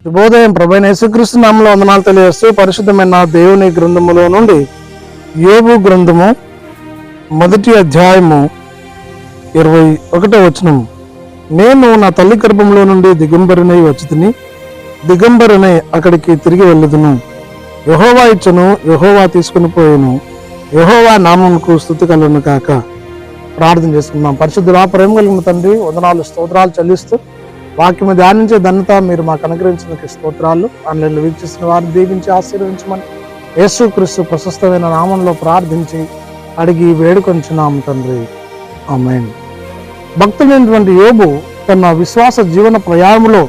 శుభోదయం. ప్రభువైన యేసుక్రీస్తు నామములో వందనాలు తెలియజేస్తూ పరిశుద్ధమైన దేవుని గ్రంథములో నుండి యోబు గ్రంథము 1వ అధ్యాయము 21వ వచనం. నేను నా తల్లి గర్భంలో నుండి దిగంబరినై వచ్చితిని, దిగంబరినై అక్కడికి తిరిగి వెళ్ళుదును. యెహోవా ఇచ్చెను, యెహోవా తీసుకుని పోయెను, యెహోవా నామమునకు స్తుతి కలుగును కాక. ప్రార్థన చేసుకుందాం. పరిశుద్ధుడా, ప్రేమ కలిగిన తండ్రి, వందనాలు స్తోత్రాలు చెల్లిస్తూ వాక్యము ధ్యానించే ధన్యత మీరు మాకు అనుగ్రహించిన స్తోత్రాలు. ఆన్లైన్లో వీక్షిస్తున్న వారిని దీవించి ఆశీర్వదించమని యేసుక్రీస్తు ప్రశస్తమైన నామంలో ప్రార్థించి అడిగి వేడుకొంచున్నాము తండ్రి, ఆమేన్. భక్తుడైనటువంటి యోబు తన విశ్వాస జీవన ప్రయాణంలో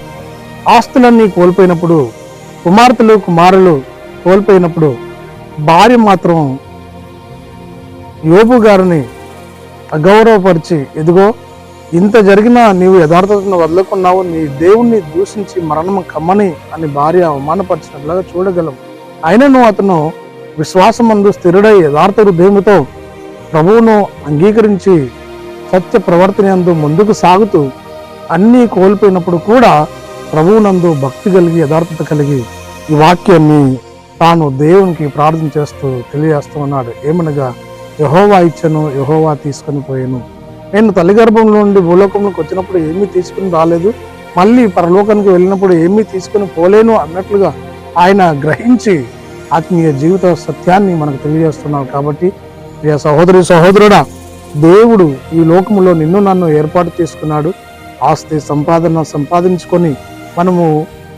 ఆస్తులన్నీ కోల్పోయినప్పుడు, కుమార్తెలు కుమారులు కోల్పోయినప్పుడు, భార్య మాత్రం యోబు గారిని అగౌరవపరిచి, ఇదిగో ఇంత జరిగినా నీవు యథార్థతను వదలకున్నావు, నీ దేవుణ్ణి దూషించి మరణం కమ్మని అని భార్య అవమానపరిచినట్లుగా చూడగలం. అయినను అతను విశ్వాసమందు స్థిరుడై యథార్థ హృదయముతో ప్రభువును అంగీకరించి సత్య ప్రవర్తనందు ముందుకు సాగుతూ అన్నీ కోల్పోయినప్పుడు కూడా ప్రభువునందు భక్తి కలిగి యథార్థత కలిగి ఈ వాక్యాన్ని తాను దేవునికి ప్రార్థన చేస్తూ తెలియజేస్తూ ఉన్నాడు. ఏమనగా, యెహోవా ఇచ్చెను, యెహోవా తీసుకొని పోయెను. నేను తల్లి గర్భంలో నుండి భూలోకంలోకి వచ్చినప్పుడు ఏమీ తీసుకుని రాలేదు, మళ్ళీ పరలోకానికి వెళ్ళినప్పుడు ఏమీ తీసుకుని పోలేను అన్నట్లుగా ఆయన గ్రహించి ఆత్మీయ జీవిత సత్యాన్ని మనకు తెలియజేస్తున్నారు. కాబట్టి ప్రియ సహోదరి సహోదరుడా, దేవుడు ఈ లోకములో నిన్ను నన్ను ఏర్పాటు చేసుకున్నాడు. ఆస్తి సంపాదించుకొని మనము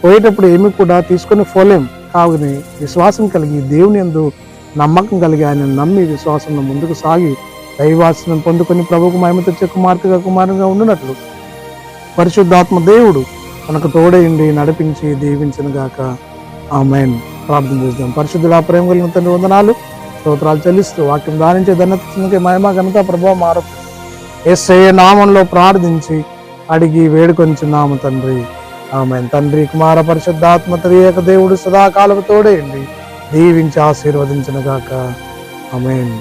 పోయేటప్పుడు ఏమి కూడా తీసుకొని పోలేం. కావుని విశ్వాసం కలిగి దేవుని యందు నమ్మకం కలిగి ఆయన నమ్మి విశ్వాసంలో ముందుకు సాగి దైవాసనం పొందుకొని ప్రభువుకు మహిమ తెచ్చే కుమారుగా ఉండునట్లు పరిశుద్ధాత్మ దేవుడు మనకు తోడైండి నడిపించి దీవించను గాక. ఆమేన్. ప్రార్థన చేద్దాం. పరిశుద్ధుడా, ప్రేమ కలిగిన తండ్రి, వందనాలు స్తోత్రాలు చెల్లిస్తూ వాక్యం ధానించే ధన్యతకి మహిమ ఘనత ప్రభావం ఆరోపణ యేసయ్య నామంలో ప్రార్థించి అడిగి వేడుకొంచున్నాము తండ్రి, ఆమేన్. తండ్రి, కుమార పరిశుద్ధాత్మ త్రియేక దేవుడు సదాకాలం తోడైండి దీవించి ఆశీర్వదించను గాక. ఆమేన్.